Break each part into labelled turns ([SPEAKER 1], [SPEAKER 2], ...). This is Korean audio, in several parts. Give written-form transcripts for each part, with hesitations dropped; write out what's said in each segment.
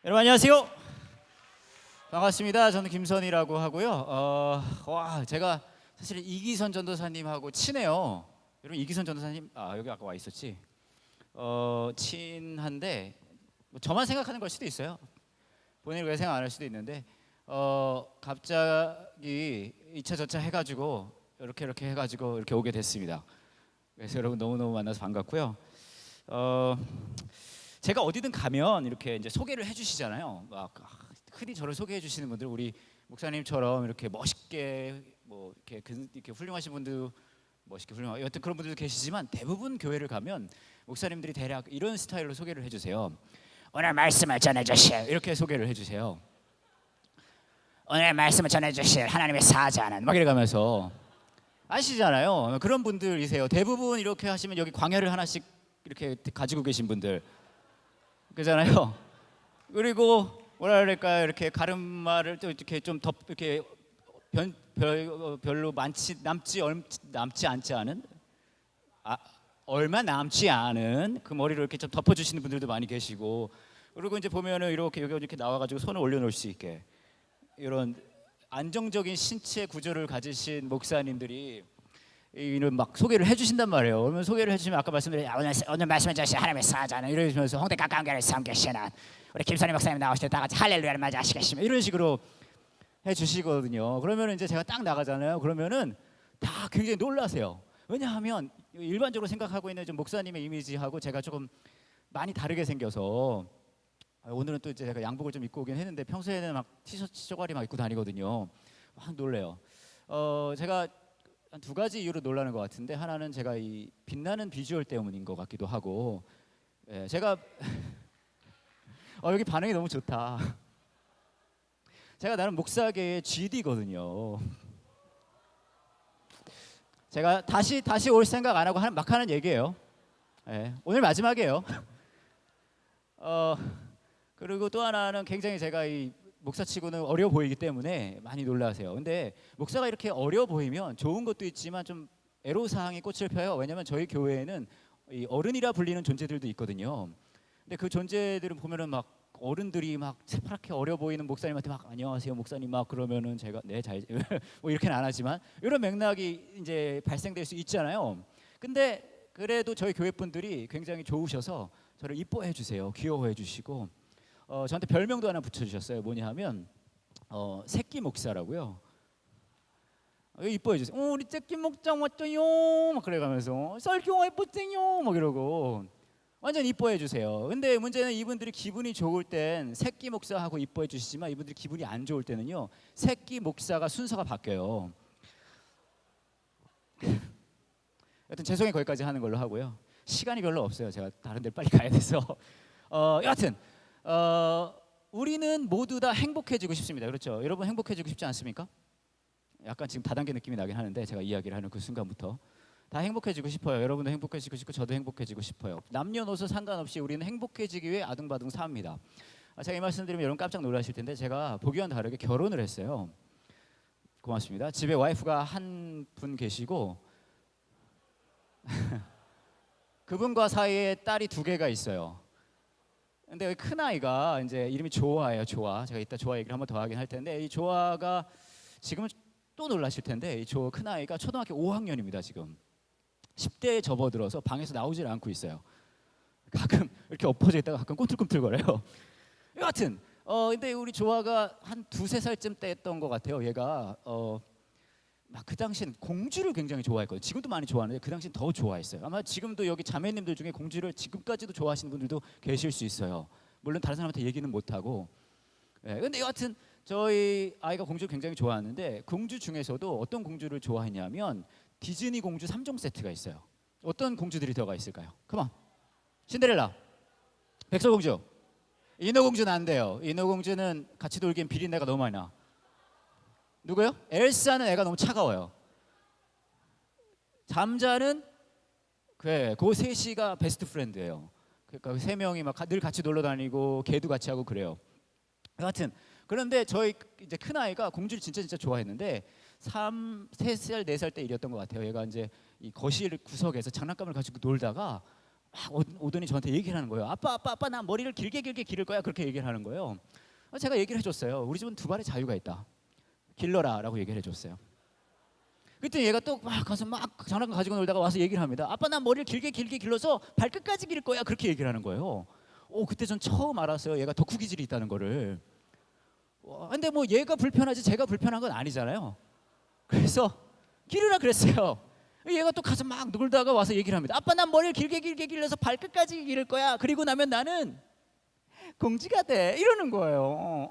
[SPEAKER 1] 여러분 안녕하세요. 반갑습니다. 저는 김선이라고 하고요. 제가 사실 이기선 전도사님하고 친해요. 여러분 이기선 전도사님 여기 아까 와 있었지. 친한데 뭐 저만 생각하는 걸 수도 있어요. 본인이 왜 생각 안 할 수도 있는데 갑자기 2차 저차 해가지고 이렇게 해가지고 이렇게 오게 됐습니다. 그래서 여러분 너무너무 만나서 반갑고요. 제가 어디든 가면 이렇게 이제 소개를 해주시잖아요. 막 흔히 저를 소개해 주시는 분들, 우리 목사님처럼 이렇게 멋있게 뭐 이렇게 훌륭하신 분도 멋있게 훌륭하고 여튼 그런 분들도 계시지만 대부분 교회를 가면 목사님들이 대략 이런 스타일로 소개를 해주세요. 오늘 말씀을 전해주실 이렇게 소개를 해주세요. 오늘 말씀을 전해주실 하나님의 사자는 막 이래가면서 아시잖아요. 그런 분들이세요. 대부분 이렇게 하시면 여기 광야를 하나씩 이렇게 가지고 계신 분들. 그잖아요. 그리고 뭐라 그럴까요? 이렇게 가르마를 또 이렇게 좀 이렇게 별로 남지 않지 않은 얼마 남지 않은 그 머리를 이렇게 좀 덮어주시는 분들도 많이 계시고, 그리고 이제 보면은 이렇게 여기 이렇게 나와가지고 손을 올려놓을 수 있게 이런 안정적인 신체 구조를 가지신 목사님들이 이런 막 소개를 해주신단 말이에요. 그러면 소개를 해주시면 아까 말씀드린 오늘 말씀해 주신 하나님의 사자는 이러시면서 홍대 가까운 교회를 섬기시는 우리 김선희 목사님 나오실 때 다 같이 할렐루야를 맞이하시겠습니다. 이런 식으로 해주시거든요. 그러면 이제 제가 딱 나가잖아요. 그러면은 다 굉장히 놀라세요. 왜냐하면 일반적으로 생각하고 있는 좀 목사님의 이미지하고 제가 조금 많이 다르게 생겨서 오늘은 또 이제 제가 양복을 좀 입고 오긴 했는데 평소에는 막 티셔츠 쪼가리 막 입고 다니거든요. 막 놀래요. 제가 한 두 가지 이유로 놀라는 것 같은데, 하나는 제가 이 빛나는 비주얼 때문인 것 같기도 하고, 제가 여기 반응이 너무 좋다. 제가 나름 목사계의 GD거든요. 제가 다시 올 생각 안 하고 막 하는 얘기예요. 오늘 마지막이에요. 그리고 또 하나는 굉장히 제가 이 목사치고는 어려 보이기 때문에 많이 놀라세요. 근데 목사가 이렇게 어려 보이면 좋은 것도 있지만 좀 애로사항이 꽃을 펴요. 왜냐하면 저희 교회에는 이 어른이라 불리는 존재들도 있거든요. 근데 그 존재들은 보면은 막 어른들이 막 새파랗게 어려 보이는 목사님한테 막 안녕하세요 목사님 막 그러면은 제가 네 잘 뭐 이렇게는 안 하지만 이런 맥락이 이제 발생될 수 있잖아요. 근데 그래도 저희 교회 분들이 굉장히 좋으셔서 저를 이뻐해 주세요. 귀여워해 주시고 저한테 별명도 하나 붙여주셨어요. 뭐냐 하면 새끼 목사라고요. 이뻐해 주세요. 우리 새끼 목장 왔죠요. 막 그래가면서 썰경화 이쁘세요. 막 이러고 완전 이뻐해 주세요. 근데 문제는 이분들이 기분이 좋을 땐 새끼 목사하고 이뻐해 주시지만 이분들이 기분이 안 좋을 때는요 새끼 목사가 순서가 바뀌어요. 여튼 죄송해요. 거기까지 하는 걸로 하고요. 시간이 별로 없어요. 제가 다른 데 빨리 가야 돼서 여하튼 우리는 모두 다 행복해지고 싶습니다. 그렇죠? 여러분 행복해지고 싶지 않습니까? 약간 지금 다단계 느낌이 나긴 하는데 제가 이야기를 하는 그 순간부터 다 행복해지고 싶어요. 여러분도 행복해지고 싶고 저도 행복해지고 싶어요. 남녀노소 상관없이 우리는 행복해지기 위해 아둥바둥 삽니다. 제가 이 말씀 드리면 여러분 깜짝 놀라실 텐데 제가 보기와는 다르게 결혼을 했어요. 고맙습니다. 집에 와이프가 한 분 계시고 그분과 사이에 딸이 2개가 있어요. 근데 여기 큰 아이가 이제 이름이 조아예요. 조아. 제가 이따 조아 얘기를 한번 더 하긴 할 텐데 이 조아가 지금은 또 놀라실 텐데 이 큰 아이가 초등학교 5학년입니다. 지금 10대에 접어들어서 방에서 나오질 않고 있어요. 가끔 이렇게 엎어져 있다가 가끔 꿈틀꿈틀거려요. 여하튼 근데 우리 조아가 한 2-3살쯤 때였던 것 같아요. 얘가 막 그 당시엔 공주를 굉장히 좋아했거든요. 지금도 많이 좋아하는데 그 당시엔 더 좋아했어요. 아마 지금도 여기 자매님들 중에 공주를 지금까지도 좋아하시는 분들도 계실 수 있어요. 물론 다른 사람한테 얘기는 못하고. 근데 여하튼 저희 아이가 공주를 굉장히 좋아하는데 공주 중에서도 어떤 공주를 좋아했냐면 디즈니 공주 3종 세트가 있어요. 어떤 공주들이 들어가 있을까요? 컴온. 신데렐라, 백설공주, 인어공주는 안 돼요. 인어공주는 같이 놀기엔 비린내가 너무 많이 나. 누구요? 엘사는 애가 너무 차가워요. 잠자는 그 3이가 베스트 프렌드예요. 그러니까 3명이 막 늘 같이 놀러 다니고 개도 같이 하고 그래요. 여하튼 그런데 저희 이제 큰 아이가 공주를 진짜 좋아했는데 3살 4살 때 일이었던 것 같아요. 얘가 이제 이 거실 구석에서 장난감을 가지고 놀다가 막 오더니 저한테 얘기를 하는 거예요. 아빠 나 머리를 길게 기를 거야. 그렇게 얘기를 하는 거예요. 제가 얘기를 해줬어요. 우리 집은 두 발의 자유가 있다. 길러라라고 얘기를 해줬어요. 그때 얘가 또 막 가서 막 장난감 가지고 놀다가 와서 얘기를 합니다. 아빠 나 머리를 길게 길러서 발끝까지 기를 거야. 그렇게 얘기를 하는 거예요. 그때 전 처음 알았어요. 얘가 덕후 기질이 있다는 거를. 근데 뭐 얘가 불편하지 제가 불편한 건 아니잖아요. 그래서 기르라 그랬어요. 얘가 또 가서 막 놀다가 와서 얘기를 합니다. 아빠 난 머리를 길게 길러서 발끝까지 기를 거야. 그리고 나면 나는 공지가 돼. 이러는 거예요.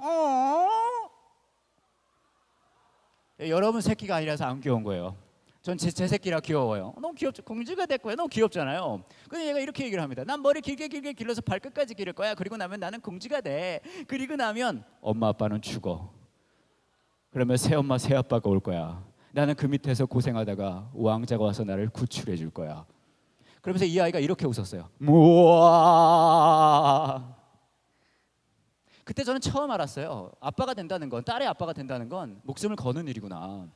[SPEAKER 1] 여러분 새끼가 아니라서 안 귀여운 거예요. 전 제 새끼라 귀여워요. 너무 귀엽죠. 공주가 될 거야. 너무 귀엽잖아요. 근데 얘가 이렇게 얘기를 합니다. 난 머리 길게 길러서 발끝까지 기를 거야. 그리고 나면 나는 공주가 돼. 그리고 나면 엄마 아빠는 죽어. 그러면 새엄마 새아빠가 올 거야. 나는 그 밑에서 고생하다가 왕자가 와서 나를 구출해 줄 거야. 그러면서 이 아이가 이렇게 웃었어요. 우와. 그때 저는 처음 알았어요. 아빠가 된다는 건, 딸의 아빠가 된다는 건 목숨을 거는 일이구나.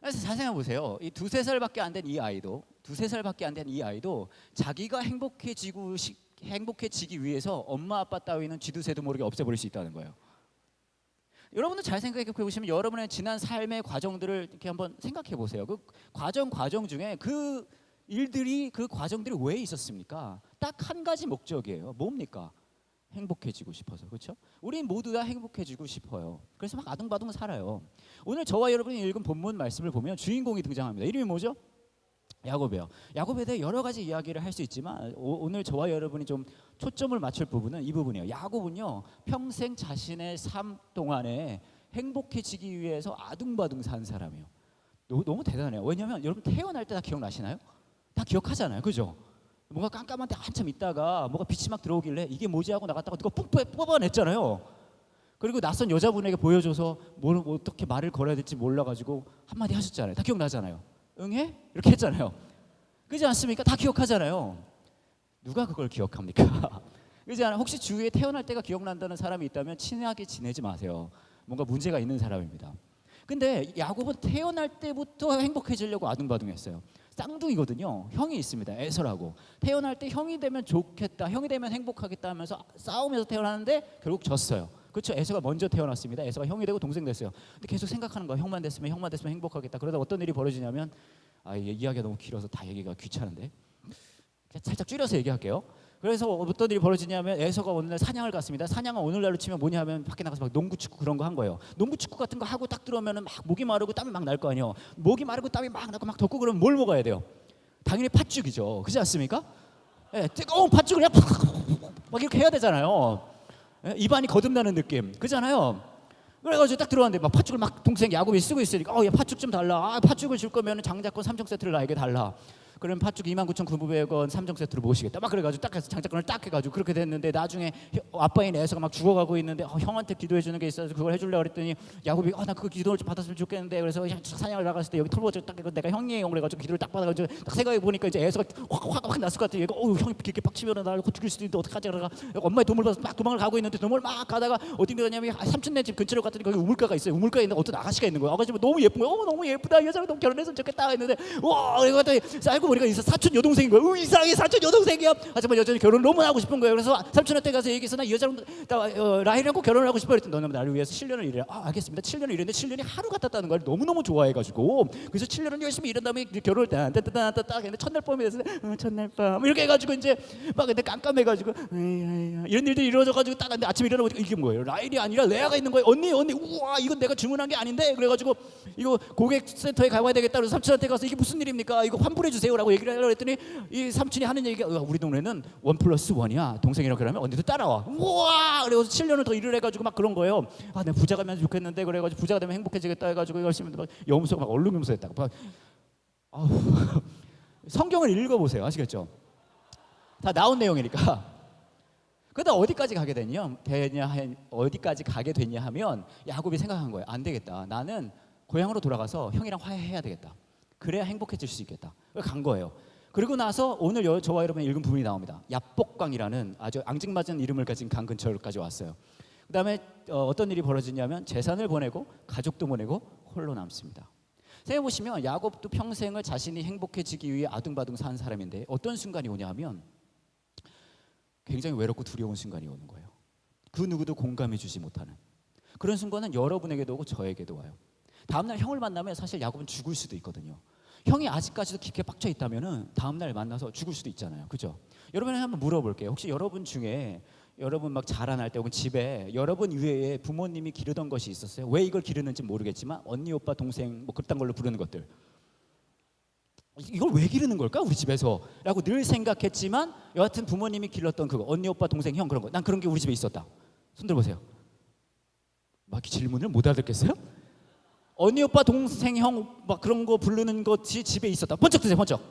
[SPEAKER 1] 그래서 잘 생각해 보세요. 이 2-3살밖에 안 된 이 아이도, 2-3살밖에 안 된 이 아이도 자기가 행복해지기 위해서 엄마 아빠 따위는 쥐두새도 모르게 없애버릴 수 있다는 거예요. 여러분도 잘 생각해 보시면 여러분의 지난 삶의 과정들을 이렇게 한번 생각해 보세요. 그 과정 중에 그 과정들이 왜 있었습니까? 딱 한 가지 목적이에요. 뭡니까? 행복해지고 싶어서. 그렇죠? 우리 모두 다 행복해지고 싶어요. 그래서 막 아둥바둥 살아요. 오늘 저와 여러분이 읽은 본문 말씀을 보면 주인공이 등장합니다. 이름이 뭐죠? 야곱이에요. 야곱에 대해 여러 가지 이야기를 할 수 있지만 오늘 저와 여러분이 좀 초점을 맞출 부분은 이 부분이에요. 야곱은요 평생 자신의 삶 동안에 행복해지기 위해서 아둥바둥 산 사람이에요. 너무 대단해요. 왜냐하면 여러분 태어날 때 다 기억나시나요? 다 기억하잖아요. 그죠? 뭔가 깜깜한 데 한참 있다가 뭐가 빛이 막 들어오길래 이게 뭐지 하고 나갔다가 누가 푹 뽑아냈잖아요. 그리고 낯선 여자분에게 보여줘서 뭘 어떻게 말을 걸어야 될지 몰라가지고 한마디 하셨잖아요. 다 기억나잖아요. 응해? 이렇게 했잖아요. 그렇지 않습니까? 다 기억하잖아요. 누가 그걸 기억합니까? 그렇지 않아요? 혹시 주위에 태어날 때가 기억난다는 사람이 있다면 친하게 지내지 마세요. 뭔가 문제가 있는 사람입니다. 근데 야곱은 태어날 때부터 행복해지려고 아둥바둥했어요. 쌍둥이거든요. 형이 있습니다. 에서라고. 태어날 때 형이 되면 좋겠다, 형이 되면 행복하겠다 하면서 싸우면서 태어났는데 결국 졌어요. 그렇죠? 에서가 먼저 태어났습니다. 에서가 형이 되고 동생 됐어요. 근데 계속 생각하는 거야. 형만 됐으면 행복하겠다. 그러다 어떤 일이 벌어지냐면 이야기가 너무 길어서 다 얘기가 귀찮은데 살짝 줄여서 얘기할게요. 그래서 어떤 일이 벌어지냐면 에서가 어느 날 사냥을 갔습니다. 사냥은 오늘날로 치면 뭐냐 하면 밖에 나가서 막 농구 축구 그런 거 한 거예요. 농구 축구 같은 거 하고 딱 들어오면은 막 목이 마르고 땀이 막 날 거 아니에요. 목이 마르고 땀이 막 나고 막 덥고 그러면 뭘 먹어야 돼요? 당연히 팥죽이죠. 그렇지 않습니까? 뜨거운 팥죽을 그냥 막 이렇게 해야 되잖아요. 입안이 거듭나는 느낌. 그잖아요. 그래가지고 딱 들어왔는데 막 팥죽을 막 동생 야곱이 쓰고 있으니까 야 팥죽 좀 달라. 팥죽을 줄 거면 장자권 3종 세트를 나에게 달라. 그럼 팥죽 29,900원 3종 세트로 모시겠다. 막 그래가지고 딱 해서 장자권을 딱 해가지고 그렇게 됐는데 나중에 아빠인 에서가 막 죽어가고 있는데 형한테 기도해 주는 게 있어서 그걸 해주려고 그랬더니 야곱이 나 그 기도를 좀 받았으면 좋겠는데 그래서 사냥을 나갔을 때 여기 털보자 딱 내가 형이에요. 그래가지고 기도를 딱 받아가지고 딱 생각해 보니까 이제 에서가 확 났을 것 같아. 얘가 형이 이렇게 빡치면 나를 죽일 수도 있는데 어떡하지? 그러다가 엄마의 도움을 받아서 막 도망을 가고 있는데 도망을 막 가다가 어딘가 가냐면 삼촌네 집 근처로 갔더니 거기 우물가가 있어요. 우물가에 있는 어떤 아가씨가 있는 거예요. 아가씨가 너무 예쁜 거예요. 너무 예쁘다. 이 여자랑 너무 결혼했으면 좋겠다 했는데 와 이거 알고 보니까 사촌 여동생인 거예요. 이상하게 사촌 여동생이야. 하지만 여전히 결혼을 너무 하고 싶은 거예요. 그래서 삼촌한테 가서 얘기해서 나 이 여자랑 라헬이랑 꼭 결혼을 하고 싶어 그랬더니 너는 나를 위해서 7년을 일해. 알겠습니다. 7년을 일했는데 7년이 하루 같았다는 걸 너무너무 좋아해가지고 그래서 7년을 열심히 일한 다음에 결혼을 딱 했는데 첫날 밤에 돼서 첫날 밤 이렇게 해가지고 이제 막 근데 깜깜해가지고 이런 일들이 이루어져가지고 딱 근데 아침에 일어나보니까 이게 뭐예요? 라헬이 아니라 레아가 있는 거예요. 언니 우와 이건 내가 주문한 게 아닌데 그래가지고 이거 고객센터에 가봐야 되겠다. 그래서 삼촌한테 가서 이게 무슨 일입니까? 이거 환불해 주세요라고 얘기를 하려고 했더니 이 삼촌이 하는 얘기가 우리 동네는 1+1이야. 동생이랑 그러면 언니도 따라와. 우와 그래서 7년을 더 일을 해가지고 막 그런 거예요. 내가 부자가 되면 좋겠는데 그래가지고 부자가 되면 행복해지겠다 해가지고 열심히 막 염소가 막 얼룩염소했다고. 성경을 읽어보세요. 아시겠죠? 다 나온 내용이니까. 그러다 어디까지 가게 어디까지 가게 됐냐 하면 야곱이 생각한 거예요. 안 되겠다. 나는 고향으로 돌아가서 형이랑 화해해야 되겠다. 그래야 행복해질 수 있겠다. 간 거예요. 그리고 나서 오늘 저와 여러분이 읽은 부분이 나옵니다. 야복강이라는 아주 앙증맞은 이름을 가진 강 근처까지 왔어요. 그 다음에 어떤 일이 벌어지냐면 재산을 보내고 가족도 보내고 홀로 남습니다. 생각해 보시면 야곱도 평생을 자신이 행복해지기 위해 아둥바둥 산 사람인데 어떤 순간이 오냐 하면 굉장히 외롭고 두려운 순간이 오는 거예요. 그 누구도 공감해 주지 못하는 그런 순간은 여러분에게도 오고 저에게도 와요. 다음날 형을 만나면 사실 야곱은 죽을 수도 있거든요. 형이 아직까지도 깊게 빡쳐 있다면은 다음날 만나서 죽을 수도 있잖아요. 그죠? 여러분한테 한번 물어볼게요. 혹시 여러분 중에 여러분 막 자라날 때 혹은 집에 여러분 외에 부모님이 기르던 것이 있었어요? 왜 이걸 기르는지 모르겠지만 언니, 오빠, 동생 뭐 그딴 걸로 부르는 것들, 이걸 왜 기르는 걸까 우리 집에서? 라고 늘 생각했지만 여하튼 부모님이 길렀던 그거, 언니, 오빠, 동생, 형 그런 거, 난 그런 게 우리 집에 있었다. 손 들어보세요. 막 질문을 못 알아듣겠어요? 언니, 오빠, 동생, 형 막 그런 거 부르는 것이 집에 있었다. 번쩍 드세요. 번쩍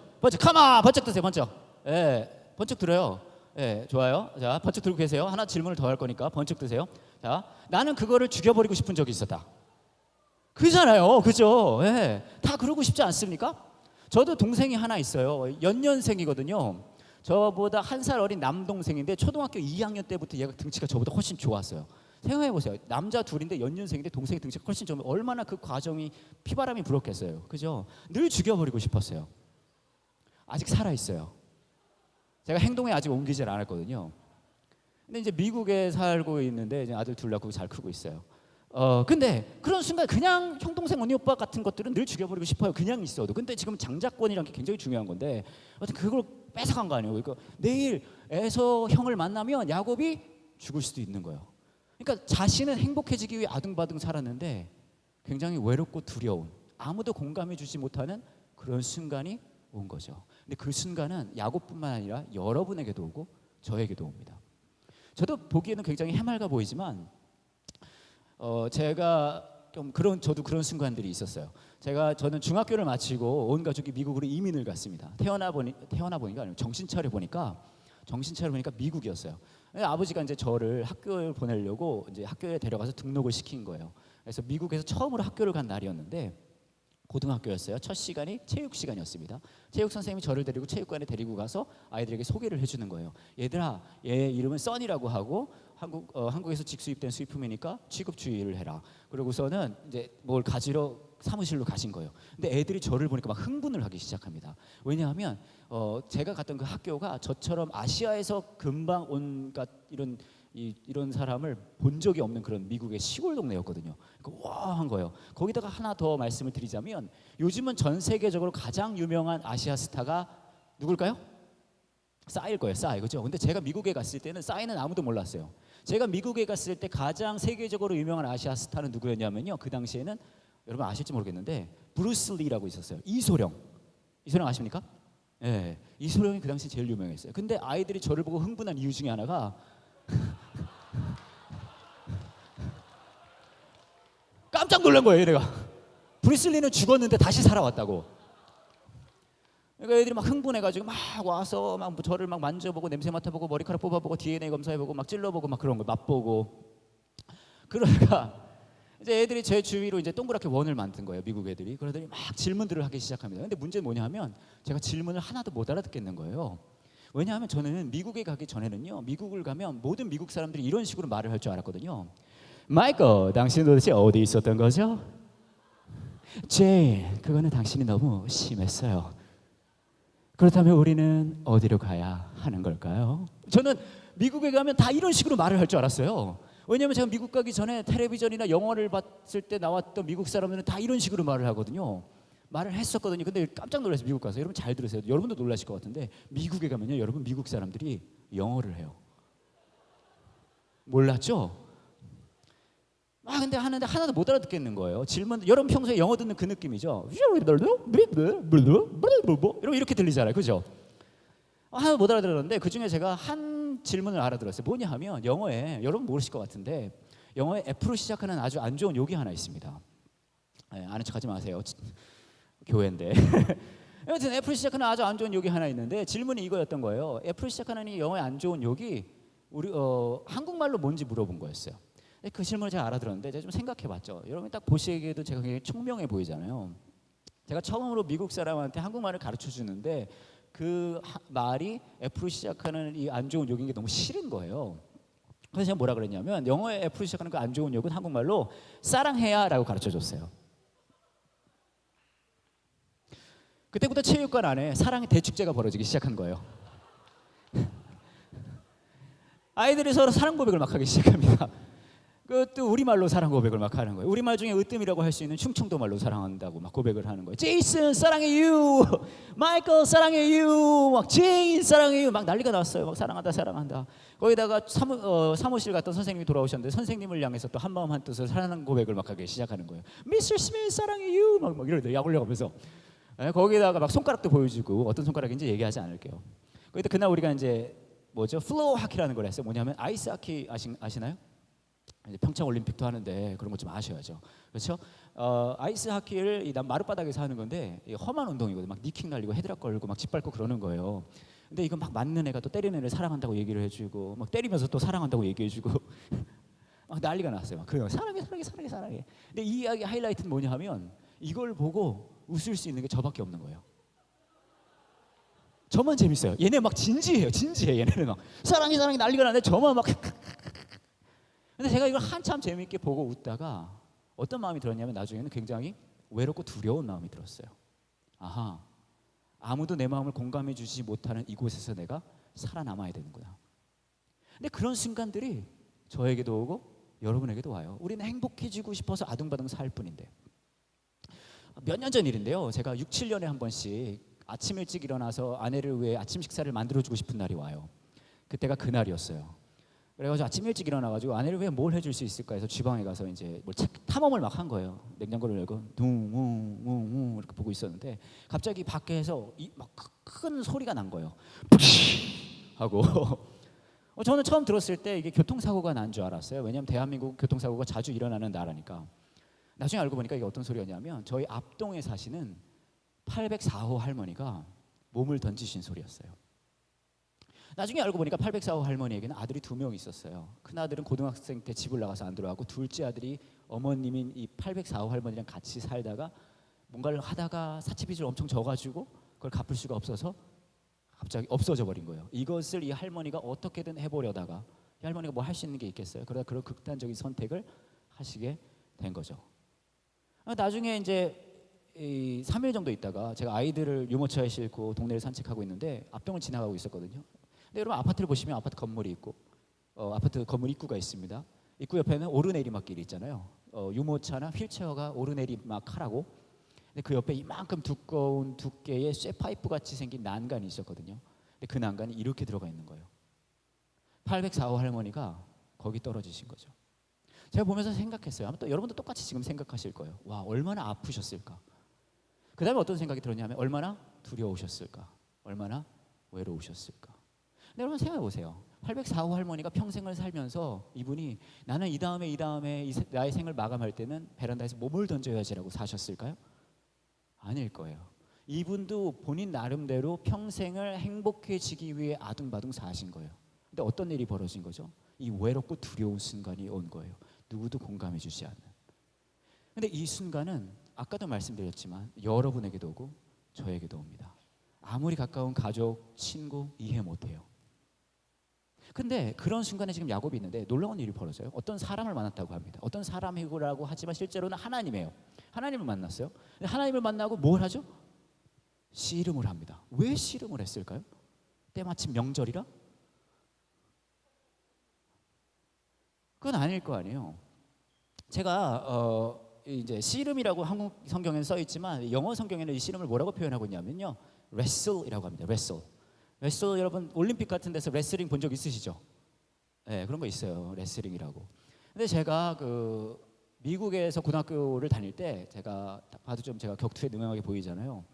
[SPEAKER 1] 카마 번쩍 드세요. 번쩍. 예, 번쩍 들어요. 예, 좋아요. 자, 번쩍 들고 계세요. 하나 질문을 더 할 거니까 번쩍 드세요. 자, 나는 그거를 죽여버리고 싶은 적이 있었다. 그잖아요. 그죠? 예, 다 그러고 싶지 않습니까? 저도 동생이 하나 있어요. 연년생이거든요. 저보다 한 살 어린 남동생인데 초등학교 2학년 때부터 얘가 등치가 저보다 훨씬 좋았어요. 생각해 보세요. 남자 둘인데 연년생인데 동생이 등치가 훨씬 좋으면 얼마나 그 과정이 피바람이 불었겠어요. 그죠? 늘 죽여버리고 싶었어요. 아직 살아있어요. 제가 행동에 아직 옮기질 않았거든요. 근데 이제 미국에 살고 있는데 이제 아들 둘 낳고 잘 크고 있어요. 근데 그런 순간 그냥 형, 동생, 언니, 오빠 같은 것들은 늘 죽여버리고 싶어요. 그냥 있어도. 근데 지금 장자권이라는 게 굉장히 중요한 건데 어떤 그걸 뺏어간 거 아니에요. 그러니까 내일 에서 형을 만나면 야곱이 죽을 수도 있는 거예요. 그러니까 자신은 행복해지기 위해 아둥바둥 살았는데 굉장히 외롭고 두려운, 아무도 공감해 주지 못하는 그런 순간이 온 거죠. 근데 그 순간은 야곱뿐만 아니라 여러분에게도 오고 저에게도 옵니다. 저도 보기에는 굉장히 해맑아 보이지만 제가 좀 저도 그런 순간들이 있었어요. 저는 중학교를 마치고 온 가족이 미국으로 이민을 갔습니다. 태어나 보니까 아니면 정신 차려 보니까 미국이었어요. 아버지가 이제 저를 학교에 보내려고 이제 학교에 데려가서 등록을 시킨 거예요. 그래서 미국에서 처음으로 학교를 간 날이었는데 고등학교였어요. 첫 시간이 체육 시간이었습니다. 체육 선생님이 저를 데리고 체육관에 데리고 가서 아이들에게 소개를 해주는 거예요. 얘들아, 얘 이름은 써니라고 하고 한국에서 직수입된 수입품이니까 취급 주의를 해라. 그러고서는 이제 뭘 가지러 사무실로 가신 거예요. 근데 애들이 저를 보니까 막 흥분을 하기 시작합니다. 왜냐하면 제가 갔던 그 학교가 저처럼 아시아에서 금방 온 이런 사람을 본 적이 없는 그런 미국의 시골 동네였거든요. 그러니까 와 한 거예요. 거기다가 하나 더 말씀을 드리자면 요즘은 전 세계적으로 가장 유명한 아시아 스타가 누굴까요? 싸이일 거예요. 싸이. 그죠? 근데 제가 미국에 갔을 때는 싸이는 아무도 몰랐어요. 제가 미국에 갔을 때 가장 세계적으로 유명한 아시아 스타는 누구였냐면요. 그 당시에는 여러분 아실지 모르겠는데 브루스 리라고 있었어요. 이소룡 아십니까? 예, 이소룡이 그 당시 제일 유명했어요. 근데 아이들이 저를 보고 흥분한 이유 중에 하나가 깜짝 놀란 거예요. 내가 브루스 리는 죽었는데 다시 살아왔다고. 그러니까 애들이 막 흥분해가지고 막 와서 막 저를 막 만져보고 냄새 맡아보고 머리카락 뽑아보고 DNA 검사해보고 막 찔러보고 막 그런 거 맛보고. 그러니까 이제 애들이 제 주위로 이제 동그랗게 원을 만든 거예요. 미국 애들이. 그러더니 막 질문들을 하기 시작합니다. 근데 문제는 뭐냐면 제가 질문을 하나도 못 알아듣겠는 거예요. 왜냐하면 저는 미국에 가기 전에는요, 미국을 가면 모든 미국 사람들이 이런 식으로 말을 할 줄 알았거든요. 마이클, 당신 도대체 어디 있었던 거죠? 제인, 그거는 당신이 너무 심했어요. 그렇다면 우리는 어디로 가야 하는 걸까요? 저는 미국에 가면 다 이런 식으로 말을 할 줄 알았어요. 왜냐하면 제가 미국 가기 전에 텔레비전이나 영화를 봤을 때 나왔던 미국 사람들은 다 이런 식으로 말을 하거든요. 말을 했었거든요. 근데 깜짝 놀라서 미국 가서 여러분 잘 들으세요. 여러분도 놀라실 것 같은데 미국에 가면요, 여러분 미국 사람들이 영어를 해요. 몰랐죠? 근데 하는데 하나도 못 알아듣겠는 거예요. 질문, 여러분 평소에 영어 듣는 그 느낌이죠. 이렇게 들리잖아요. 그죠? 하나도 못 알아들었는데 그 중에 제가 한 질문을 알아들었어요. 뭐냐 하면 영어에, 여러분 모르실 것 같은데 영어에 F로 시작하는 아주 안 좋은 욕이 하나 있습니다. 아는 척하지 마세요. 교회인데. 여튼 F로 시작하는 아주 안 좋은 욕이 하나 있는데 질문이 이거였던 거예요. F로 시작하는 이 영어의 안 좋은 욕이 우리 한국말로 뭔지 물어본 거였어요. 그 질문을 제가 알아들었는데 제가 좀 생각해봤죠. 여러분 딱 보시기에도 제가 굉장히 총명해 보이잖아요. 제가 처음으로 미국 사람한테 한국말을 가르쳐 주는데 그 말이 F로 시작하는 이 안 좋은 욕인 게 너무 싫은 거예요. 그래서 제가 뭐라 그랬냐면 영어에 F로 시작하는 그 안 좋은 욕은 한국말로 사랑해야라고 가르쳐 줬어요. 그때부터 체육관 안에 사랑의 대축제가 벌어지기 시작한 거예요. 아이들이 서로 사랑 고백을 막 하기 시작합니다. 그것도 우리말로 사랑 고백을 막 하는 거예요. 우리말 중에 으뜸이라고 할 수 있는 충청도 말로 사랑한다고 막 고백을 하는 거예요. 제이슨 사랑해 유, 마이클 사랑해 유, 막 제인 사랑해 유, 막 난리가 났어요. 막 사랑한다 사랑한다. 거기다가 사무실 갔던 선생님이 돌아오셨는데 선생님을 향해서 또 한마음 한뜻으로 사랑 고백을 막 하기 시작하는 거예요. 미스터 스미스 사랑해 유, 막 이러더니 약 올려가면서 거기다가 막 손가락도 보여주고 어떤 손가락인지 얘기하지 않을게요. 거기다 그날 우리가 이제 뭐죠? 플로어 하키라는 걸 했어요. 뭐냐면 아이스 하키 아시나요? 이제 평창 올림픽도 하는데 그런 거 좀 아셔야죠. 그렇죠? 아이스 하키를 난 마룻바닥에서 하는 건데 험한 운동이거든요. 막 니킥 날리고 헤드락 걸고 막 짓밟고 그러는 거예요. 근데 이거 막 맞는 애가 또 때리는 애를 사랑한다고 얘기를 해주고 막 때리면서 또 사랑한다고 얘기해주고 막 난리가 났어요. 막 그래요. 사랑해 사랑해 사랑해 사랑해. 근데 이 이야기 하이라이트는 뭐냐 하면 이걸 보고 웃을 수 있는 게 저밖에 없는 거예요. 저만 재밌어요. 얘네 막 진지해요. 진지해. 얘네는 막 사랑해 사랑해 난리가 나는데 저만 막 근데 제가 이걸 한참 재미있게 보고 웃다가 어떤 마음이 들었냐면 나중에는 굉장히 외롭고 두려운 마음이 들었어요. 아하, 아무도 내 마음을 공감해 주지 못하는 이곳에서 내가 살아남아야 되는구나. 근데 그런 순간들이 저에게도 오고 여러분에게도 와요. 우리는 행복해지고 싶어서 아둥바둥 살 뿐인데. 몇 년 전 일인데요. 제가 6, 7년에 한 번씩 아침 일찍 일어나서 아내를 위해 아침 식사를 만들어주고 싶은 날이 와요. 그때가 그날이었어요. 그래가지고 아침 일찍 일어나가지고 아내를 위해 뭘 해줄 수 있을까 해서 주방에 가서 이제 뭘 탐험을 막 한 거예요. 냉장고를 열고 둥웅웅웅 이렇게 보고 있었는데 갑자기 밖에서 막 큰 소리가 난 거예요. 하고 저는 처음 들었을 때 이게 교통사고가 난 줄 알았어요. 왜냐하면 대한민국 교통사고가 자주 일어나는 나라니까. 나중에 알고 보니까 이게 어떤 소리였냐면 저희 앞동에 사시는 804호 할머니가 몸을 던지신 소리였어요. 나중에 알고 보니까 804호 할머니에게는 아들이 2명 있었어요. 큰 아들은 고등학생 때 집을 나가서 안 들어가고 둘째 아들이 어머님인 이 804호 할머니랑 같이 살다가 뭔가를 하다가 사채빚을 엄청 져가지고 그걸 갚을 수가 없어서 갑자기 없어져 버린 거예요. 이것을 이 할머니가 어떻게든 해보려다가 이 할머니가 뭐 할 수 있는 게 있겠어요. 그러다 그런 극단적인 선택을 하시게 된 거죠. 나중에 이제 3일 정도 있다가 제가 아이들을 유모차에 싣고 동네를 산책하고 있는데 앞동을 지나가고 있었거든요. 근데 여러분 아파트를 보시면 아파트 건물이 있고 아파트 건물 입구가 있습니다. 입구 옆에는 오르내리막길이 있잖아요. 유모차나 휠체어가 오르내리막 하라고. 근데 그 옆에 이만큼 두꺼운 두께의 쇠파이프 같이 생긴 난간이 있었거든요. 근데 그 난간이 이렇게 들어가 있는 거예요. 804호 할머니가 거기 떨어지신 거죠. 제가 보면서 생각했어요. 아마 또 여러분도 똑같이 지금 생각하실 거예요. 와, 얼마나 아프셨을까. 그 다음에 어떤 생각이 들었냐면 얼마나 두려우셨을까. 얼마나 외로우셨을까. 근데 여러분 생각해 보세요. 804호 할머니가 평생을 살면서 이분이 나는 이 다음에 나의 생을 마감할 때는 베란다에서 몸을 던져야지라고 사셨을까요? 아닐 거예요. 이분도 본인 나름대로 평생을 행복해지기 위해 아둥바둥 사신 거예요. 근데 어떤 일이 벌어진 거죠? 이 외롭고 두려운 순간이 온 거예요. 누구도 공감해 주지 않는. 근데 이 순간은 아까도 말씀드렸지만 여러분에게도 오고 저에게도 옵니다. 아무리 가까운 가족, 친구 이해 못해요. 근데 그런 순간에 지금 야곱이 있는데 놀라운 일이 벌어져요. 어떤 사람을 만났다고 합니다. 어떤 사람이라고 하지만 실제로는 하나님이에요. 하나님을 만났어요. 근데 하나님을 만나고 뭘 하죠? 씨름을 합니다. 왜 씨름을 했을까요? 때마침 명절이라? 그건 아닐 거 아니에요. 제가 이제 씨름이라고 한국 성경에는 써 있지만 영어 성경에는 이 씨름을 뭐라고 표현하고 있냐면요, wrestle이라고 합니다. wrestle 여러분 올림픽 같은 데서 레슬링 본 적 있으시죠? 네, 그런 거 있어요. 레슬링이라고. 근데 제가 그 미국에서 고등학교를 다닐 때 제가 딱 봐도 좀 제가 격투에 능하게 보이잖아요.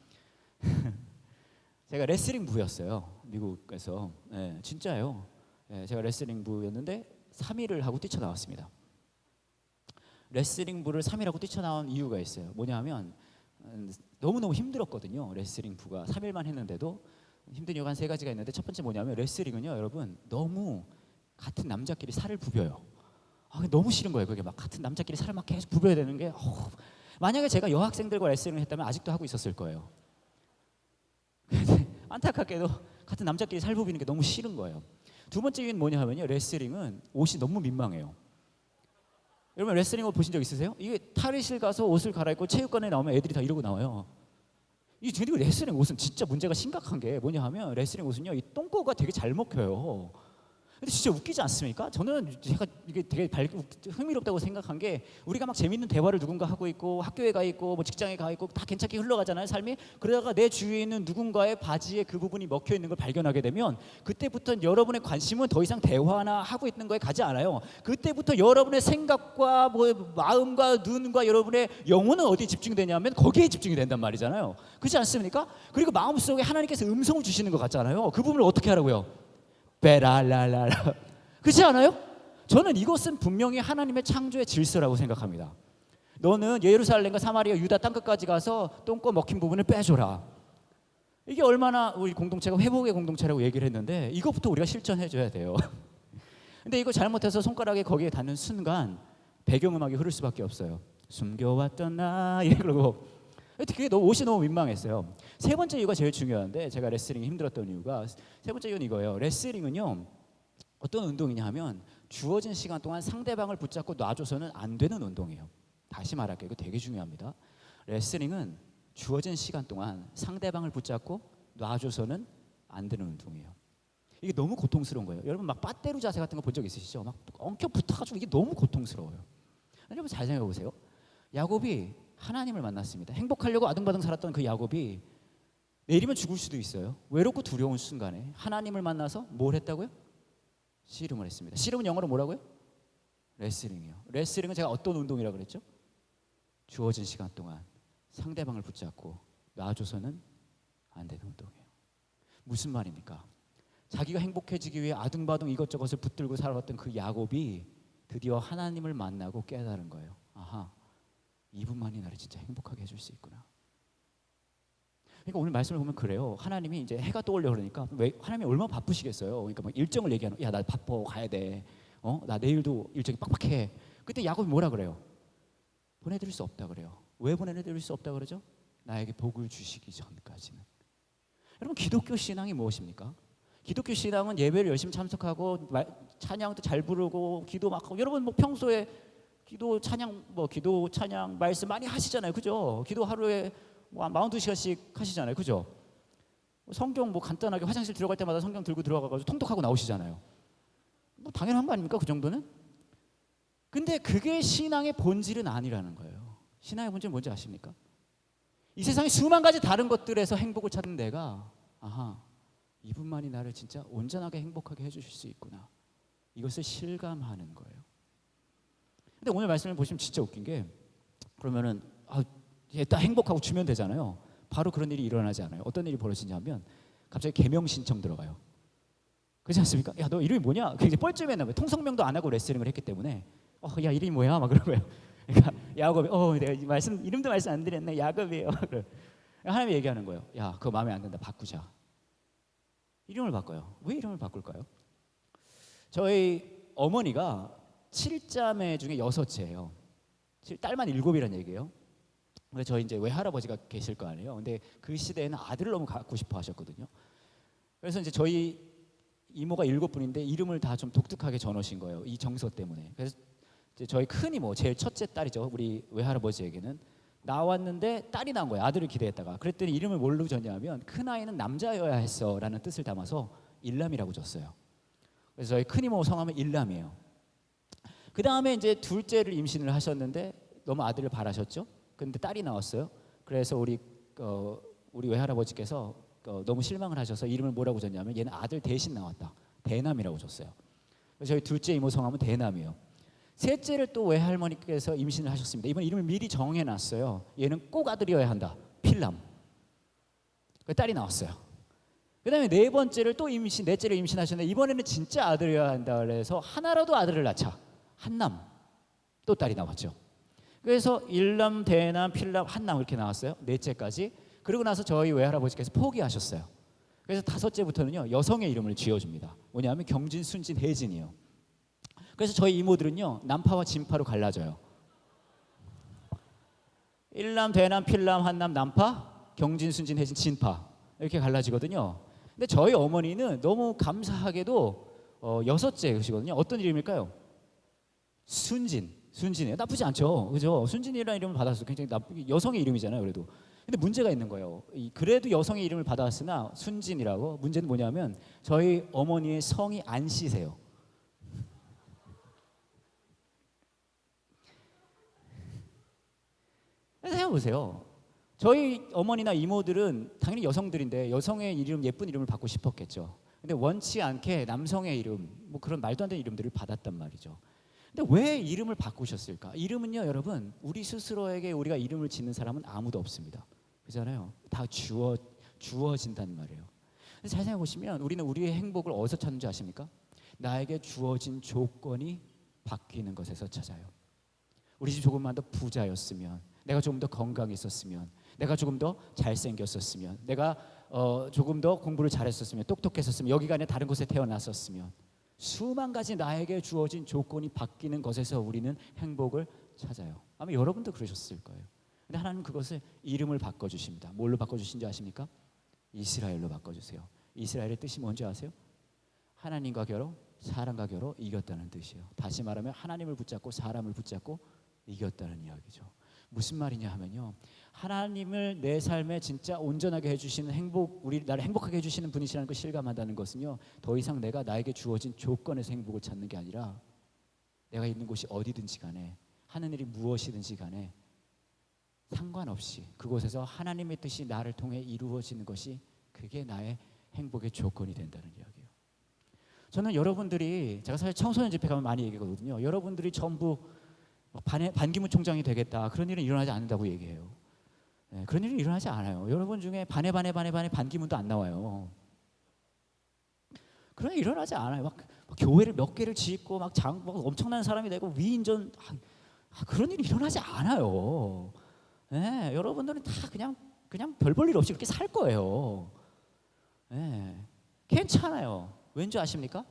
[SPEAKER 1] 제가 레슬링 부였어요. 미국에서. 네, 진짜요. 네, 제가 레슬링 부였는데 3일을 하고 뛰쳐나왔습니다. 레슬링 부를 3일 하고 뛰쳐나온 이유가 있어요. 뭐냐면 너무너무 힘들었거든요. 레슬링 부가 3일만 했는데도 힘든 이유가 한 3가지가 있는데 첫 번째 뭐냐면 레슬링은요, 여러분 너무 같은 남자끼리 살을 부벼요. 너무 싫은 거예요. 그게 막 같은 남자끼리 살을 막 계속 부벼야 되는 게 만약에 제가 여학생들과 레슬링을 했다면 아직도 하고 있었을 거예요. 근데 안타깝게도 같은 남자끼리 살 부비는 게 너무 싫은 거예요. 두 번째 이유는 뭐냐 하면요, 레슬링은 옷이 너무 민망해요. 여러분 레슬링 옷 보신 적 있으세요? 이게 탈의실 가서 옷을 갈아입고 체육관에 나오면 애들이 다 이러고 나와요. 그리고 레슬링 옷은 진짜 문제가 심각한 게 뭐냐 하면 레슬링 옷은요, 이 똥꼬가 되게 잘 먹혀요. 근데 진짜 웃기지 않습니까? 저는 제가 이게 되게 흥미롭다고 생각한 게, 우리가 막 재밌는 대화를 누군가 하고 있고 학교에 가 있고 뭐 직장에 가 있고 다 괜찮게 흘러가잖아요, 삶이. 그러다가 내 주위에 있는 누군가의 바지에 그 부분이 먹혀 있는 걸 발견하게 되면 그때부터 여러분의 관심은 더 이상 대화나 하고 있는 거에 가지 않아요. 그때부터 여러분의 생각과 뭐 마음과 눈과 여러분의 영혼은 어디에 집중되냐면 거기에 집중이 된단 말이잖아요. 그렇지 않습니까? 그리고 마음속에 하나님께서 음성을 주시는 것 같잖아요. 그 부분을 어떻게 하라고요? 베랄랄랄라. 그렇지 않아요? 저는 이것은 분명히 하나님의 창조의 질서라고 생각합니다. 너는 예루살렘과 사마리아, 유다 땅끝까지 가서 똥꼬 먹힌 부분을 빼줘라. 이게 얼마나 우리 공동체가 회복의 공동체라고 얘기를 했는데, 이것부터 우리가 실천해줘야 돼요. 근데 이거 잘못해서 손가락이 거기에 닿는 순간 배경음악이 흐를 수밖에 없어요. 숨겨왔던 나 이러고. 그게 옷이 너무 민망했어요. 세 번째 이유가 제일 중요한데, 제가 레슬링이 힘들었던 이유가 세 번째 이유는 이거예요. 레슬링은요, 어떤 운동이냐 하면 주어진 시간 동안 상대방을 붙잡고 놔줘서는 안 되는 운동이에요. 다시 말할게요. 이거 되게 중요합니다. 레슬링은 주어진 시간 동안 상대방을 붙잡고 놔줘서는 안 되는 운동이에요. 이게 너무 고통스러운 거예요. 여러분 막 빠떼루 자세 같은 거 본 적 있으시죠? 막 엉켜 붙어가지고 이게 너무 고통스러워요. 여러분 잘 생각해 보세요. 야곱이 하나님을 만났습니다. 행복하려고 아등바등 살았던 그 야곱이 내일이면 죽을 수도 있어요. 외롭고 두려운 순간에 하나님을 만나서 뭘 했다고요? 씨름을 했습니다. 씨름은 영어로 뭐라고요? 레슬링이요. 레슬링은 제가 어떤 운동이라고 그랬죠? 주어진 시간 동안 상대방을 붙잡고 놔줘서는 안 되는 운동이에요. 무슨 말입니까? 자기가 행복해지기 위해 아등바등 이것저것을 붙들고 살아왔던 그 야곱이 드디어 하나님을 만나고 깨달은 거예요. 아하, 이분만이 나를 진짜 행복하게 해줄 수 있구나. 그러니까 오늘 말씀을 보면 그래요. 하나님이 이제 해가 떠올려 그러니까, 왜 하나님이 얼마나 바쁘시겠어요. 그러니까 막 일정을 얘기하는, 야 나 바빠 가야 돼. 나 내일도 일정이 빡빡해. 그때 야곱이 뭐라 그래요? 보내드릴 수 없다 그래요. 왜 보내드릴 수 없다 그러죠? 나에게 복을 주시기 전까지는. 여러분 기독교 신앙이 무엇입니까? 기독교 신앙은 예배를 열심히 참석하고 찬양도 잘 부르고 기도 막 하고, 여러분 뭐 평소에 기도 찬양 말씀 많이 하시잖아요. 그죠? 기도 하루에 뭐 42시간씩 하시잖아요. 그죠? 성경 뭐 간단하게 화장실 들어갈 때마다 성경 들고 들어가가지고 통독하고 나오시잖아요. 뭐 당연한 거 아닙니까? 그 정도는? 근데 그게 신앙의 본질은 아니라는 거예요. 신앙의 본질은 뭔지 아십니까? 이 세상에 수만 가지 다른 것들에서 행복을 찾는 내가, 아하, 이분만이 나를 진짜 온전하게 행복하게 해주실 수 있구나, 이것을 실감하는 거예요. 근데 오늘 말씀을 보시면 진짜 웃긴 게, 그러면은 딱 행복하고 주면 되잖아요. 바로 그런 일이 일어나지 않아요. 어떤 일이 벌어지냐면 갑자기 계명 신청 들어가요. 그렇지 않습니까? 야 너 이름이 뭐냐? 굉장히 뻘쭘했나 봐요. 통성명도 안 하고 레슬링을 했기 때문에 야 이름이 뭐야? 막 그런 거예요. 그러니까 야곱이 내가 이름도 말씀 안 드렸네. 야곱이에요. 하나님이 얘기하는 거예요. 야 그거 마음에 안 든다. 바꾸자. 이름을 바꿔요. 왜 이름을 바꿀까요? 저희 어머니가 7자매 중에 6째예요. 딸만 7이라는 얘기예요. 그래서 저희 이제 외할아버지가 계실 거 아니에요. 근데 그 시대에는 아들을 너무 갖고 싶어 하셨거든요. 그래서 이제 저희 이모가 7분인데 이름을 다 좀 독특하게 전으신 거예요. 이 정서 때문에. 그래서 이제 저희 큰 이모, 제일 첫째 딸이죠. 우리 외할아버지에게는 나왔는데 딸이 나온 거예요. 아들을 기대했다가. 그랬더니 이름을 뭘로 줬냐면 큰 아이는 남자여야 했어라는 뜻을 담아서 일람이라고 줬어요. 그래서 저희 큰 이모 성함은 일람이에요. 그 다음에 이제 둘째를 임신을 하셨는데 너무 아들을 바라셨죠. 근데 딸이 나왔어요. 그래서 우리 외할아버지께서 너무 실망을 하셔서 이름을 뭐라고 줬냐면 얘는 아들 대신 나왔다. 대남이라고 줬어요. 그래서 저희 둘째 이모 성함은 대남이에요. 셋째를 또 외할머니께서 임신을 하셨습니다. 이번 이름을 미리 정해놨어요. 얘는 꼭 아들이어야 한다. 필람. 그 딸이 나왔어요. 그 다음에 네 번째를 또 넷째를 임신하셨는데 이번에는 진짜 아들이어야 한다. 그래서 하나라도 아들을 낳자. 한남. 또 딸이 나왔죠. 그래서 일남, 대남, 필남, 한남 이렇게 나왔어요. 넷째까지. 그러고 나서 저희 외할아버지께서 포기하셨어요. 그래서 다섯째부터는요 여성의 이름을 지어줍니다. 뭐냐면 경진, 순진, 혜진이요. 그래서 저희 이모들은요 남파와 진파로 갈라져요. 일남, 대남, 필남, 한남, 남파, 경진, 순진, 혜진, 진파 이렇게 갈라지거든요. 근데 저희 어머니는 너무 감사하게도 6째시거든요. 어떤 이름일까요? 순진이에요. 나쁘지 않죠, 그죠? 순진이라는 이름을 받았어요. 굉장히 여성의 이름이잖아요. 그래도 근데 문제가 있는 거예요. 그래도 여성의 이름을 받았으나 순진이라고. 문제는 뭐냐면 저희 어머니의 성이 안씨세요. 그래서 해보세요. 저희 어머니나 이모들은 당연히 여성들인데 여성의 이름, 예쁜 이름을 받고 싶었겠죠. 근데 원치 않게 남성의 이름, 뭐 그런 말도 안 되는 이름들을 받았단 말이죠. 근데 왜 이름을 바꾸셨을까? 이름은요, 여러분, 우리 스스로에게 우리가 이름을 짓는 사람은 아무도 없습니다. 그렇잖아요. 다 주어진단 말이에요. 근데 잘 생각해 보시면 우리는 우리의 행복을 어디서 찾는지 아십니까? 나에게 주어진 조건이 바뀌는 것에서 찾아요. 우리 집 조금만 더 부자였으면, 내가 조금 더 건강했었으면, 내가 조금 더 잘생겼었으면, 내가 조금 더 공부를 잘했었으면, 똑똑했었으면, 여기가 아니라 다른 곳에 태어났었으면, 수만 가지 나에게 주어진 조건이 바뀌는 것에서 우리는 행복을 찾아요. 아마 여러분도 그러셨을 거예요. 근데 하나님은 그것을 이름을 바꿔주십니다. 뭘로 바꿔주신지 아십니까? 이스라엘로 바꿔주세요. 이스라엘의 뜻이 뭔지 아세요? 하나님과 겨루, 사람과 겨루 이겼다는 뜻이에요. 다시 말하면 하나님을 붙잡고 사람을 붙잡고 이겼다는 이야기죠. 무슨 말이냐 하면요, 하나님을 내 삶에 진짜 온전하게 해주시는 우리 나를 행복하게 해주시는 분이시라는 걸 실감한다는 것은요, 더 이상 내가 나에게 주어진 조건에서 행복을 찾는 게 아니라 내가 있는 곳이 어디든지 간에, 하는 일이 무엇이든지 간에 상관없이 그곳에서 하나님의 뜻이 나를 통해 이루어지는 것이, 그게 나의 행복의 조건이 된다는 이야기예요. 저는 여러분들이, 제가 사실 청소년 집회 가면 많이 얘기하거든요. 여러분들이 전부 반기문 총장이 되겠다, 그런 일은 일어나지 않는다고 얘기해요. 네, 그런 일은 일어나지 않아요. 여러분 중에 반에 반기문도 안 나와요. 그런 일 일어나지 않아요. 막 교회를 몇 개를 짓고 막 엄청난 사람이 되고 위인전, 그런 일이 일어나지 않아요. 네, 여러분들은 다 그냥 별 볼 일 없이 그렇게 살 거예요. 네, 괜찮아요. 왠지 아십니까?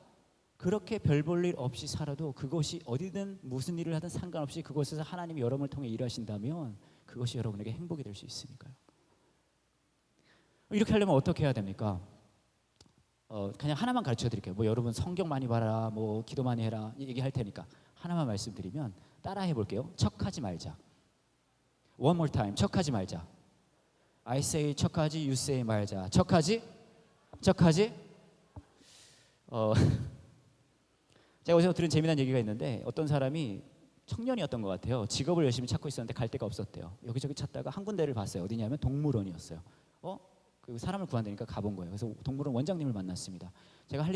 [SPEAKER 1] 그렇게 별 볼 일 없이 살아도 그것이 어디든 무슨 일을 하든 상관없이 그곳에서 하나님이 여러분을 통해 일하신다면 그것이 여러분에게 행복이 될 수 있으니까요. 이렇게 하려면 어떻게 해야 됩니까? 그냥 하나만 가르쳐 드릴게요. 뭐 여러분 성경 많이 봐라, 뭐 기도 많이 해라 얘기할 테니까 하나만 말씀드리면 따라 해볼게요. 척하지 말자. One more time. 척하지 말자. I say 척하지, you say 말자. 척하지. 제가 어디서 들은 재미난 얘기가 있는데, 어떤 사람이 청년이었던 것 같아요. 직업을 열심히 찾고 있었는데 갈 데가 없었대요. 여기저기 찾다가 한 군데를 봤어요. 어디냐면 동물원이었어요. 그 사람을 구한다니까 가본 거예요. 그래서 동물원 원장님을 만났습니다. 제가 할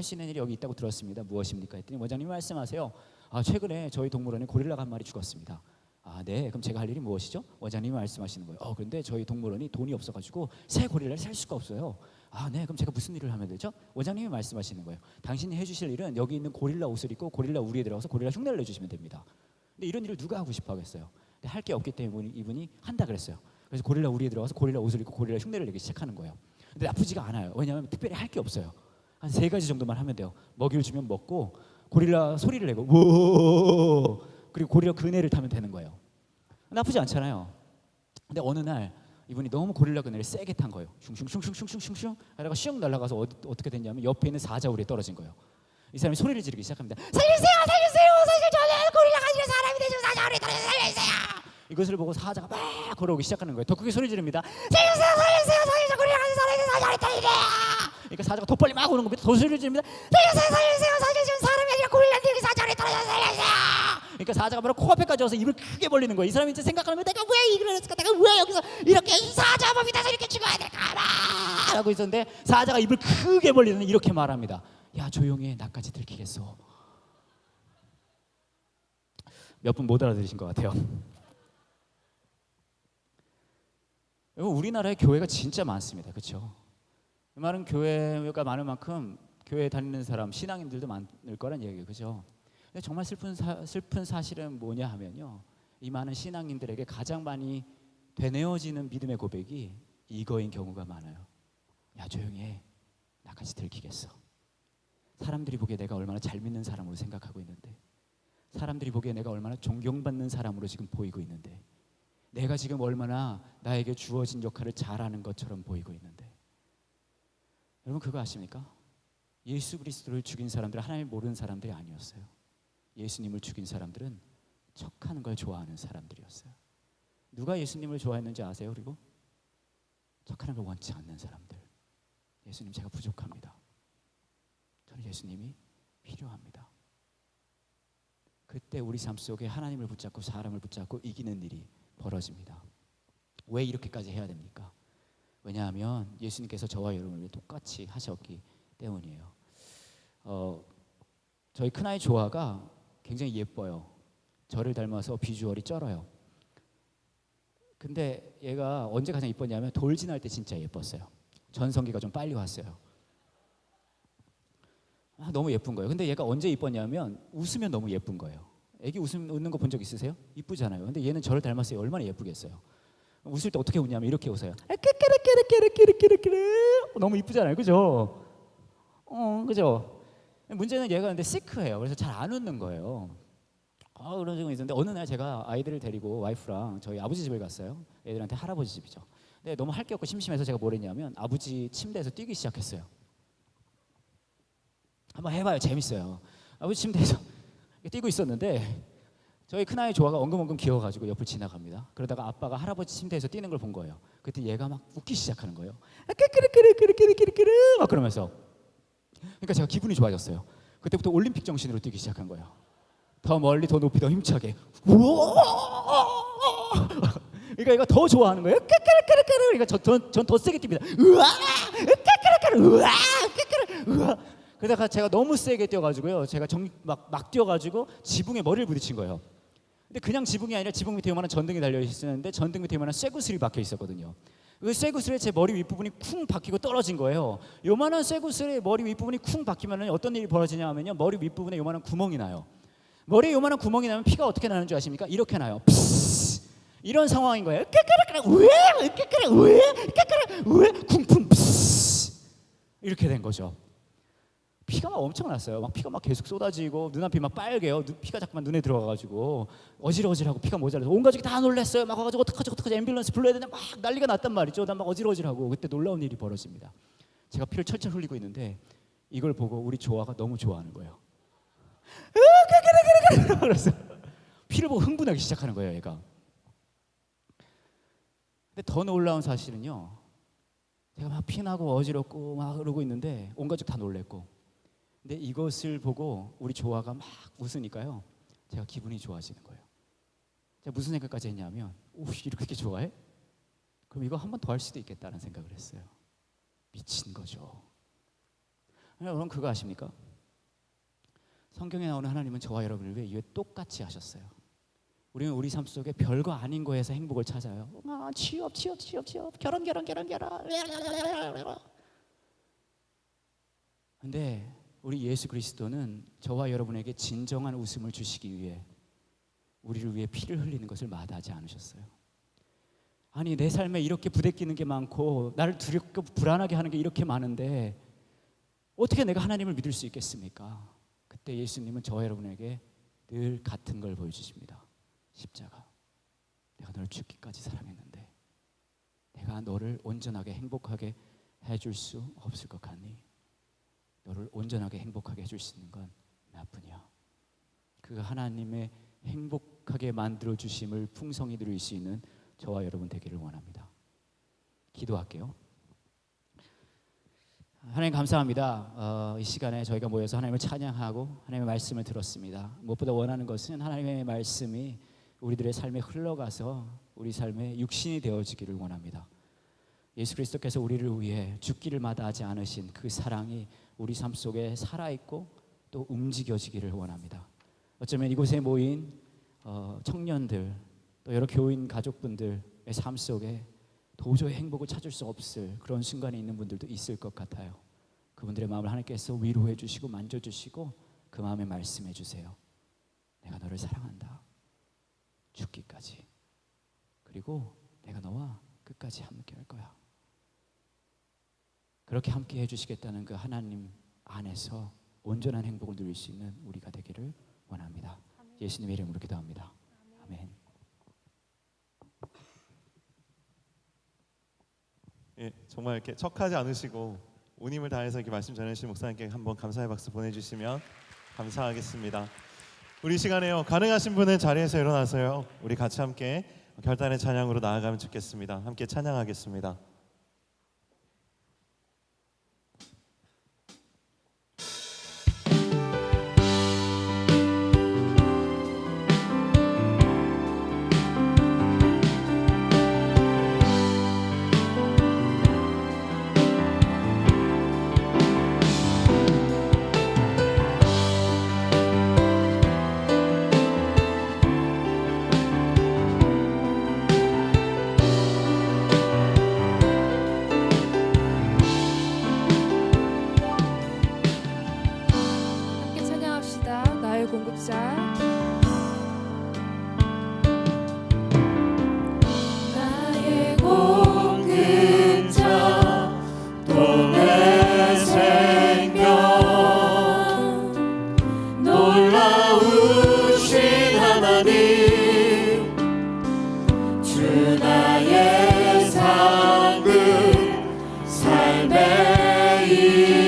[SPEAKER 1] 수 있는 일이 여기 있다고 들었습니다. 무엇입니까? 했더니 원장님이 말씀하세요. 최근에 저희 동물원에 고릴라가 한 마리 죽었습니다. 네. 그럼 제가 할 일이 무엇이죠? 원장님이 말씀하시는 거예요. 그런데 저희 동물원이 돈이 없어가지고 새 고릴라를 살 수가 없어요. 네. 그럼 제가 무슨 일을 하면 되죠? 원장님이 말씀하시는 거예요. 당신이 해주실 일은 여기 있는 고릴라 옷을 입고 고릴라 우리에 들어가서 고릴라 흉내를 내주시면 됩니다. 근데 이런 일을 누가 하고 싶어 하겠어요? 근데 할 게 없기 때문에 이분이 한다 그랬어요. 그래서 고릴라 우리에 들어가서 고릴라 옷을 입고 고릴라 흉내를 내기 시작하는 거예요. 근데 나쁘지가 않아요. 왜냐하면 특별히 할 게 없어요. 한 3가지 정도만 하면 돼요. 먹이를 주면 먹고, 고릴라 소리를 내고 우오, 그리고 고릴라 그네를 타면 되는 거예요. 나쁘지 않잖아요. 근데 어느 날 이분이 너무 고릴라 그네를 세게 탄 거예요. 슝슝슝슝슝슝슝 하다가 슝 날아가서 어떻게 됐냐면 옆에 있는 사자우리에 떨어진 거예요. 이 사람이 소리를 지르기 시작합니다. 살려주세요, 사실 저는 고릴라가 아니라 사람이 되죠. 사자우리에 떨어져 살려주세요. 이것을 보고 사자가 막 걸어오기 시작하는 거예요. 더 크게 소리 지릅니다. 살려주세요, 사실 고릴라가 아니라 사람이 되죠. 사자우리에 떨어지래요. 그러니까 사자가 더 빨리 막 오는 겁니다. 더 소리를 지릅니다. 살려주세요, 사실 지금 사람이 아니라 고릴라들이 사자우리에 떨어져 살려주세요. 그러니까 사자가 바로 코앞에까지 와서 입을 크게 벌리는 거예요. 이 사람이 이제 생각하는 거예요. 내가 왜 이걸 했을까? 내가 왜 여기서 이렇게 사자 몸이 돼서 이렇게 죽어야 될까? 라고 있었는데 사자가 입을 크게 벌리는 이렇게 말합니다. 야, 조용히 해. 나까지 들키겠어. 몇 분 못 알아들으신 것 같아요. 우리나라에 교회가 진짜 많습니다. 그렇죠? 말은 교회가 많을 만큼 교회에 다니는 사람, 신앙인들도 많을 거란 얘기예요. 그렇죠? 근데 정말 슬픈 사실은 뭐냐 하면요, 이 많은 신앙인들에게 가장 많이 되뇌어지는 믿음의 고백이 이거인 경우가 많아요. 야, 조용히 해. 나까지 들키겠어. 사람들이 보기에 내가 얼마나 잘 믿는 사람으로 생각하고 있는데, 사람들이 보기에 내가 얼마나 존경받는 사람으로 지금 보이고 있는데, 내가 지금 얼마나 나에게 주어진 역할을 잘하는 것처럼 보이고 있는데, 여러분 그거 아십니까? 예수 그리스도를 죽인 사람들은 하나님을 모르는 사람들이 아니었어요. 예수님을 죽인 사람들은 척하는 걸 좋아하는 사람들이었어요. 누가 예수님을 좋아했는지 아세요? 그리고 척하는 걸 원치 않는 사람들. 예수님, 제가 부족합니다. 저는 예수님이 필요합니다. 그때 우리 삶 속에 하나님을 붙잡고 사람을 붙잡고 이기는 일이 벌어집니다. 왜 이렇게까지 해야 됩니까? 왜냐하면 예수님께서 저와 여러분을 똑같이 하셨기 때문이에요. 저희 큰아이 조아가 굉장히 예뻐요. 저를 닮아서 비주얼이 쩔어요. 근데 얘가 언제 가장 예뻤냐면 돌 지날 때 진짜 예뻤어요. 전성기가 좀 빨리 왔어요. 너무 예쁜 거예요. 근데 얘가 언제 예뻤냐면 웃으면 너무 예쁜 거예요. 애기 웃는 거 본 적 있으세요? 이쁘잖아요. 근데 얘는 저를 닮았어요. 얼마나 예쁘겠어요. 웃을 때 어떻게 웃냐면 이렇게 웃어요. 너무 이쁘잖아요. 그죠? 그죠? 문제는 얘가 근데 시크해요. 그래서 잘 안 웃는 거예요. 그런 적이 있었는데 어느 날 제가 아이들을 데리고 와이프랑 저희 아버지 집을 갔어요. 애들한테 할아버지 집이죠. 근데 너무 할 게 없고 심심해서 제가 뭘 했냐면 아버지 침대에서 뛰기 시작했어요. 한번 해봐요. 재밌어요. 아버지 침대에서 뛰고 있었는데 저희 큰아이 조아가 엉금엉금 기어가지고 옆을 지나갑니다. 그러다가 아빠가 할아버지 침대에서 뛰는 걸 본 거예요. 그때 얘가 막 웃기 시작하는 거예요. 막 그러면서. 그러니까 제가 기분이 좋아졌어요. 그때부터 올림픽 정신으로 뛰기 시작한 거예요. 더 멀리, 더 높이, 더 힘차게. 그러니까 얘가 더 좋아하는 거예요. 그러니까 전 더 세게 뜁니다. 그러다가 제가 너무 세게 뛰어가지고요. 제가 막 뛰어가지고 지붕에 머리를 부딪힌 거예요. 근데 그냥 지붕이 아니라 지붕 밑에 요만한 전등이 달려 있었는데 전등 밑에 요만한 쇠구슬이 박혀 있었거든요. 그 쇠구슬에 제 머리 윗부분이 쿵 박히고 떨어진 거예요. 요만한 쇠구슬에 머리 윗부분이 쿵 박히면 어떤 일이 벌어지냐 하면요. 머리 윗부분에 요만한 구멍이 나요. 머리에 요만한 구멍이 나면 피가 어떻게 나는 줄 아십니까? 이렇게 나요. 이런 상황인 거예요. 쿵쿵 이렇게 된 거죠. 피가 막 엄청 났어요. 막 피가 막 계속 쏟아지고 눈앞이 막 빨개요. 피가 자꾸만 눈에 들어가가지고 어지러워지라고 피가 모자라서 온 가족이 다 놀랐어요. 막 와가지고 어떡하지 앰뷸런스 불러야 되나 막 난리가 났단 말이죠. 난 막 어지러워지라고. 그때 놀라운 일이 벌어집니다. 제가 피를 철철 흘리고 있는데 이걸 보고 우리 조아가 너무 좋아하는 거예요. 그래서 피를 보고 흥분하기 시작하는 거예요, 얘가. 근데 더 놀라운 사실은요. 제가 막 피나고 어지럽고 막 그러고 있는데 온 가족 다 놀랬고. 근데 이것을 보고 우리 조아가 막 웃으니까요. 제가 기분이 좋아지는 거예요. 제가 무슨 생각까지 했냐면, 오, 이렇게 좋아해? 그럼 이거 한 번 더 할 수도 있겠다는 생각을 했어요. 미친 거죠. 여러분 그거 아십니까? 성경에 나오는 하나님은 저와 여러분을 위해 똑같이 하셨어요. 우리는 우리 삶 속에 별거 아닌 거에서 행복을 찾아요. 취업, 결혼. 근데 우리 예수 그리스도는 저와 여러분에게 진정한 웃음을 주시기 위해 우리를 위해 피를 흘리는 것을 마다하지 않으셨어요. 아니 내 삶에 이렇게 부대끼는 게 많고 나를 두렵고 불안하게 하는 게 이렇게 많은데 어떻게 내가 하나님을 믿을 수 있겠습니까? 그때 예수님은 저와 여러분에게 늘 같은 걸 보여주십니다. 십자가. 내가 너를 죽기까지 사랑했는데 내가 너를 온전하게 행복하게 해줄 수 없을 것 같니? 너를 온전하게 행복하게 해줄 수 있는 건 나뿐이야. 그 하나님의 행복하게 만들어 주심을 풍성히 누릴 수 있는 저와 여러분 되기를 원합니다. 기도할게요. 하나님 감사합니다. 이 시간에 저희가 모여서 하나님을 찬양하고 하나님의 말씀을 들었습니다. 무엇보다 원하는 것은 하나님의 말씀이 우리들의 삶에 흘러가서 우리 삶의 육신이 되어지기를 원합니다. 예수 그리스도께서 우리를 위해 죽기를 마다하지 않으신 그 사랑이 우리 삶 속에 살아있고 또 움직여지기를 원합니다. 어쩌면 이곳에 모인 청년들 또 여러 교인 가족분들의 삶 속에 도저히 행복을 찾을 수 없을 그런 순간에 있는 분들도 있을 것 같아요. 그분들의 마음을 하나님께서 위로해 주시고 만져주시고 그 마음에 말씀해 주세요. 내가 너를 사랑한다. 죽기까지. 그리고 내가 너와 끝까지 함께 할 거야. 그렇게 함께 해주시겠다는 그 하나님 안에서 온전한 행복을 누릴 수 있는 우리가 되기를 원합니다. 아멘. 예수님의 이름으로 기도합니다. 아멘.
[SPEAKER 2] 예, 정말 이렇게 척하지 않으시고 온 힘을 다해서 이렇게 말씀 전해주신 목사님께 한번 감사의 박수 보내주시면 감사하겠습니다. 우리 시간에요. 가능하신 분은 자리에서 일어나서요. 우리 같이 함께 결단의 찬양으로 나아가면 좋겠습니다. 함께 찬양하겠습니다.
[SPEAKER 3] 주님